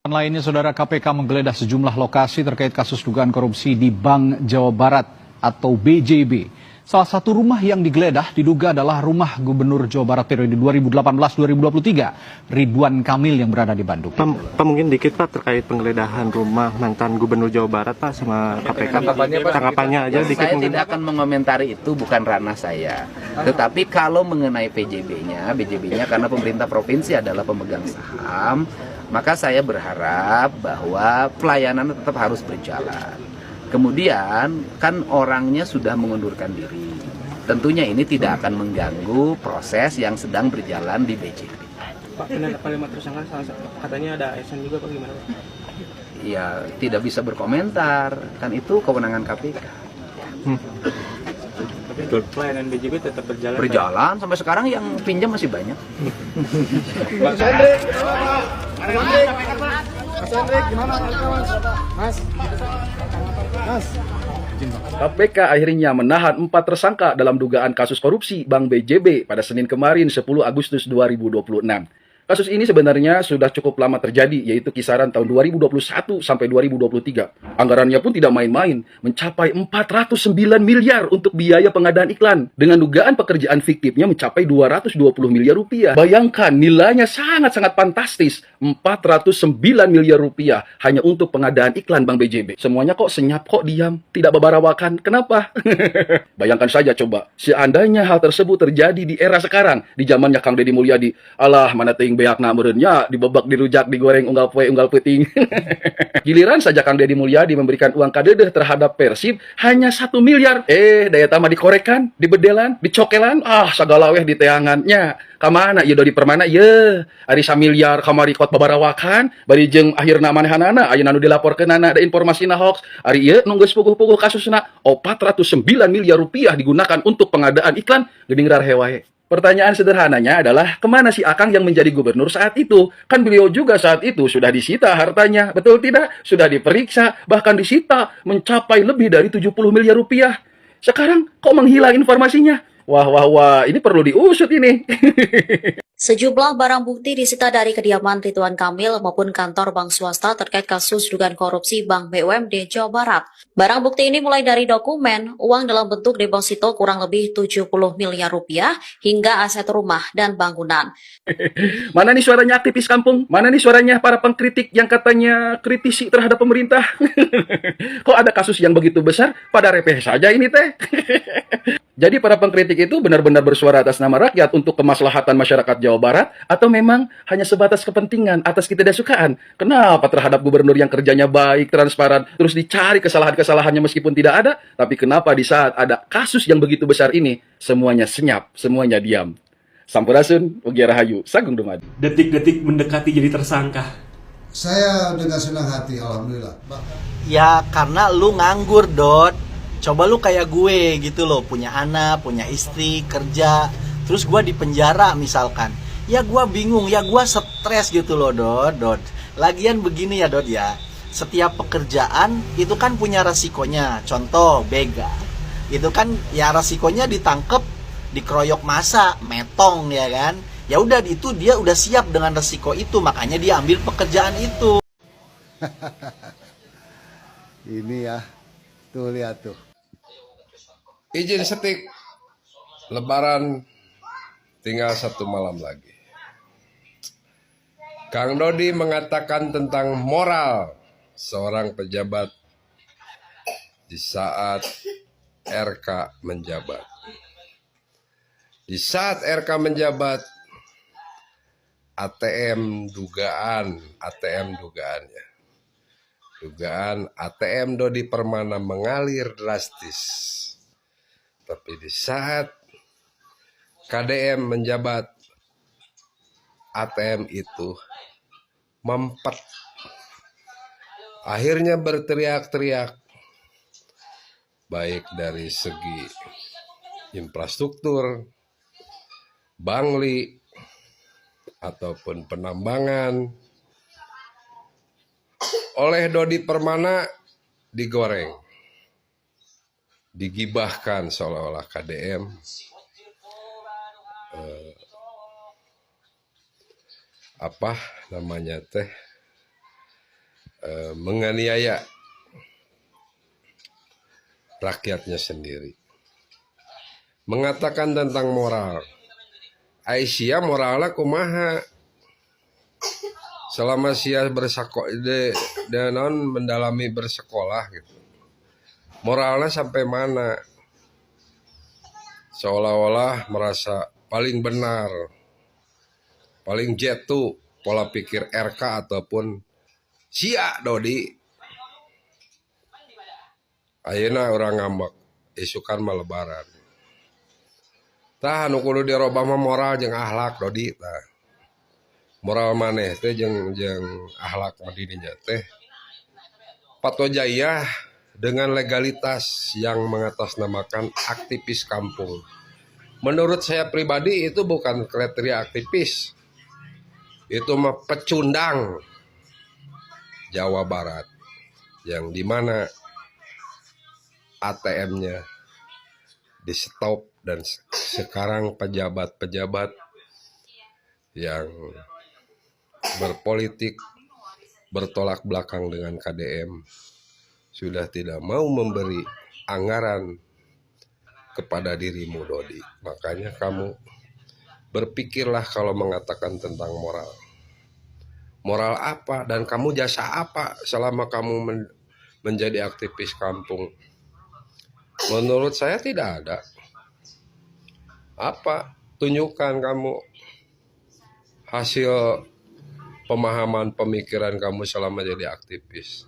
Lainnya, Saudara, KPK menggeledah sejumlah lokasi terkait kasus dugaan korupsi di Bank Jawa Barat atau BJB. Salah satu rumah yang digeledah diduga adalah rumah Gubernur Jawa Barat periode 2018-2023, Ridwan Kamil yang berada di Bandung. Pak, mungkin dikit Pak terkait penggeledahan rumah mantan Gubernur Jawa Barat Pak sama KPK. Tanggapannya aja dikit saya mungkin. tidak akan mengomentari itu, bukan ranah saya. Tetapi kalau mengenai BJB-nya karena pemerintah provinsi adalah pemegang saham, maka saya berharap bahwa pelayanan tetap harus berjalan. Kemudian kan orangnya sudah mengundurkan diri. Tentunya ini tidak akan mengganggu proses yang sedang berjalan di BJB. Pak, penetapan 5 tersangka katanya ada ASN juga Pak, gimana Pak? Ya tidak bisa berkomentar, kan itu kewenangan KPK. Tapi pelayanan BJB tetap berjalan. Berjalan sampai sekarang, yang pinjam masih banyak. Mas Hendrik, gimana Mas? KPK akhirnya menahan 4 tersangka dalam dugaan kasus korupsi Bank BJB pada Senin kemarin 10 Agustus 2026. Kasus ini sebenarnya sudah cukup lama terjadi, yaitu kisaran tahun 2021 sampai 2023. Anggarannya pun tidak main-main, mencapai 409 miliar untuk biaya pengadaan iklan. Dengan dugaan pekerjaan fiktifnya mencapai 220 miliar rupiah. Bayangkan, nilainya sangat-sangat fantastis, 409 miliar rupiah hanya untuk pengadaan iklan Bank BJB. Semuanya kok senyap, kok diam, tidak berbarawakan. Kenapa? Bayangkan saja coba, seandainya hal tersebut terjadi di era sekarang, di zamannya Kang Deddy Mulyadi. Alah, mana ting beak na meureunnya, dibebak, dirujak, digoreng, unggal poe, unggal peuting. Giliran saja Kang Deddy Mulyadi memberikan uang kadedeh terhadap Persib hanya 1 miliar. Daya tambah dikorekan, dibedelan, dicokelan, sagala weh di teangannya. Kamana ieu di permana ye? Ari 1 miliar kamari kot babarawakan, bari jeung akhirna manehanana ayeuna nu dilaporkeunana ada informasina hoax. Ari ieu nu geus puguh-puguh kasusna 409 miliar rupiah digunakan untuk pengadaan iklan geuning rarhe wae. Pertanyaan sederhananya adalah, kemana si Akang yang menjadi gubernur saat itu? Kan beliau juga saat itu sudah disita hartanya, betul tidak? Sudah diperiksa, bahkan disita mencapai lebih dari 70 miliar rupiah. Sekarang kok menghilang informasinya? Wah, ini perlu diusut ini. Sejumlah barang bukti disita dari kediaman Ridwan Kamil maupun kantor bank swasta terkait kasus dugaan korupsi Bank BUMD Jawa Barat. Barang bukti ini mulai dari dokumen, uang dalam bentuk deposito kurang lebih 70 miliar rupiah, hingga aset rumah dan bangunan. Mana nih suaranya aktivis kampung? Mana nih suaranya para pengkritik yang katanya kritisi terhadap pemerintah? Kok ada kasus yang begitu besar? Pada repeh saja ini teh. Jadi para pengkritik itu benar-benar bersuara atas nama rakyat untuk kemaslahatan masyarakat Jawa Barat, atau memang hanya sebatas kepentingan atas ketidaksukaan? Kenapa terhadap gubernur yang kerjanya baik, transparan, terus dicari kesalahan-kesalahannya meskipun tidak ada, tapi kenapa di saat ada kasus yang begitu besar ini, semuanya senyap, semuanya diam? Sampurasun, Ugi Rahayu, Sagung Dumadi. Detik-detik mendekati jadi tersangka. Saya dengan senang hati, alhamdulillah. Ya karena lu nganggur, Dot. Coba lu kayak gue gitu loh, punya anak, punya istri, kerja, terus gue di penjara misalkan. Ya gue bingung, ya gue stres gitu loh, Dot. Lagian begini ya, Dot ya. Setiap pekerjaan itu kan punya resikonya. Contoh, begal. Itu kan ya resikonya ditangkep, dikeroyok masa, metong ya kan. Ya udah, itu dia udah siap dengan resiko itu, makanya dia ambil pekerjaan itu. Ini ya, tuh lihat tuh. Izin setik, Lebaran tinggal 1 malam lagi. Kang Dodi mengatakan tentang moral seorang pejabat di saat RK menjabat. Di saat RK menjabat, dugaan ATM Dodi Permana mengalir drastis. Tapi di saat KDM menjabat, ATM itu mempet. Akhirnya berteriak-teriak, baik dari segi infrastruktur, bangli, ataupun penambangan, oleh Dodi Permana digoreng, digibahkan seolah-olah KDM menganiaya rakyatnya sendiri. Mengatakan tentang moral. Aisyah moralnya kumaha? Selama sia mendalami bersekolah gitu. Moralnya sampai mana? Seolah-olah merasa paling benar, paling jetu pola pikir RK ataupun sia Dodi. Ayeuna orang ngambek, isukan mah lebaran. Tah anu kudu dirobah mah moral jeung akhlak Dodi tah. Moral maneh teh jeung akhlak mah dirinya teh patojaya dengan legalitas yang mengatasnamakan aktivis kampung. Menurut saya pribadi itu bukan kriteria aktivis. Itu mah pecundang Jawa Barat yang dimana ATM-nya di stop dan sekarang pejabat-pejabat yang berpolitik bertolak belakang dengan KDM sudah tidak mau memberi anggaran kepada dirimu Dodi. Makanya kamu berpikirlah kalau mengatakan tentang moral. Moral apa dan kamu jasa apa selama kamu menjadi aktivis kampung? Menurut saya tidak ada. Apa? Tunjukkan kamu hasil pemahaman pemikiran kamu selama jadi aktivis.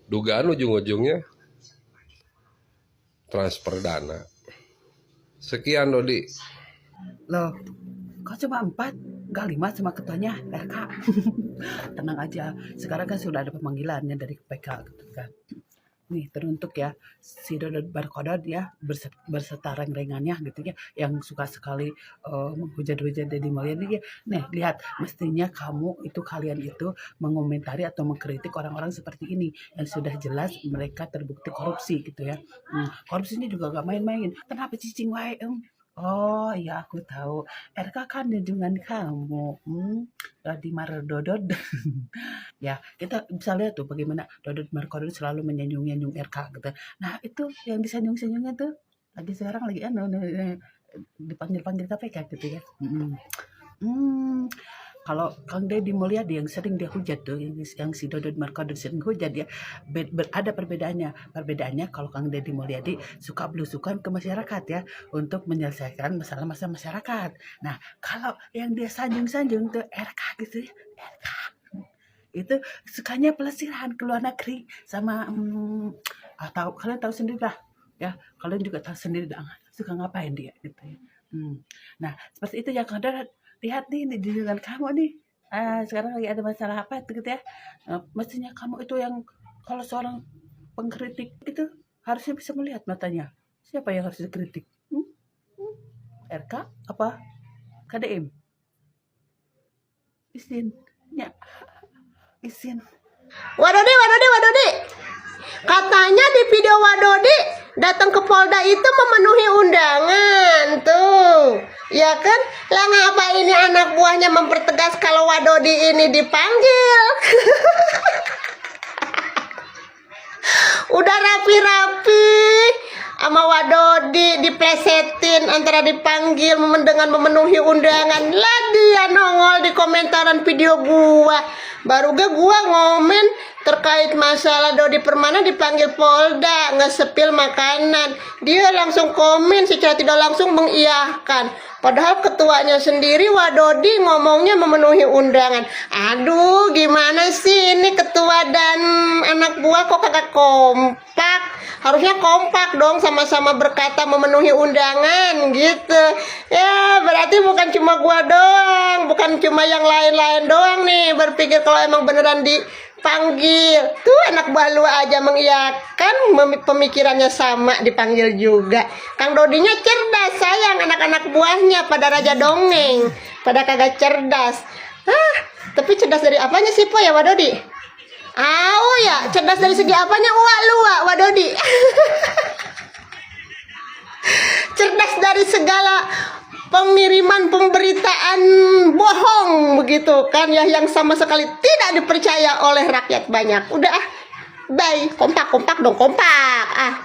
Dugaan ujung-ujungnya transfer dana. Sekian Dodi. Loh, kok cuma 4? Gak 5 sama ketuanya RK. Tenang aja, sekarang kan sudah ada pemanggilannya dari PK gitu kan. Nih teruntuk ya si Dodot Barkodot ya berserta reng-rengannya gitu ya yang suka sekali menghujat-hujat Deddy Mulyadi ya. Nih lihat, mestinya kalian itu mengomentari atau mengkritik orang-orang seperti ini yang sudah jelas mereka terbukti korupsi gitu ya. Korupsinya juga gak main-main. Kenapa cicing wae? Oh iya aku tahu, RK kan junjungan kamu, di Dodot. Ya kita bisa lihat tuh bagaimana Dodot Markodot selalu menyanjung-nyanjung RK gitu. Nah itu yang disanjung-sanjungnya tuh sekarang lagi dipanggil-panggil KPK gitu ya. Kalau Kang Deddy Mulyadi yang sering dia hujat tuh, yang si Dodot Markodot sering hujat ya, ada perbedaannya. Perbedaannya kalau Kang Deddy Mulyadi suka belusukan ke masyarakat ya untuk menyelesaikan masalah-masalah masyarakat. Nah kalau yang dia sanjung-sanjung tuh RK gitu ya, RK itu sukanya pelesiran ke luar negeri sama kalian tahu sendiri lah ya, kalian juga tahu sendiri suka ngapain dia gitu ya. Nah seperti itu ya Kang Deddy. Lihat nih di junjungan kamu nih, sekarang lagi ada masalah apa gitu ya. Mestinya kamu itu yang kalau seorang pengkritik itu harusnya bisa melihat matanya. Siapa yang harus dikritik? RK apa KDM? Izin. Wadodi. Katanya di video Wadodi datang ke Polda itu memenuhi undangan tuh. Ya kan? Lah ngapa ini anak buahnya mempertegas kalau Wadodi ini dipanggil? Udah rapi-rapi sama Wadodi diplesetin antara dipanggil dengan memenuhi undangan. Lah dia nongol di komentaran video gua. Baru gua ngomen terkait masalah Dodi Permana dipanggil Polda ngesepil makanan. Dia langsung komen secara tidak langsung mengiyahkan. Padahal ketuanya sendiri Wadodi ngomongnya memenuhi undangan. Aduh gimana sih ini ketua dan anak buah kok kagak kompak. Harusnya kompak dong, sama-sama berkata memenuhi undangan gitu. Ya berarti bukan cuma gua doang, bukan cuma yang lain-lain doang nih berpikir kalau emang beneran dipanggil. Tuh anak buah lu aja mengiyakan, pemikirannya sama dipanggil juga. Kang Dodinya cerdas sayang, anak-anak buahnya pada raja dongeng, pada kagak cerdas. Tapi cerdas dari apanya sih Po ya Wadodi? Ya, cerdas dari segi apanya Wadodi? Cerdas dari segala pengiriman pemberitaan bohong begitu kan ya, yang sama sekali tidak dipercaya oleh rakyat banyak. Udah bye, kompak dong, kompak.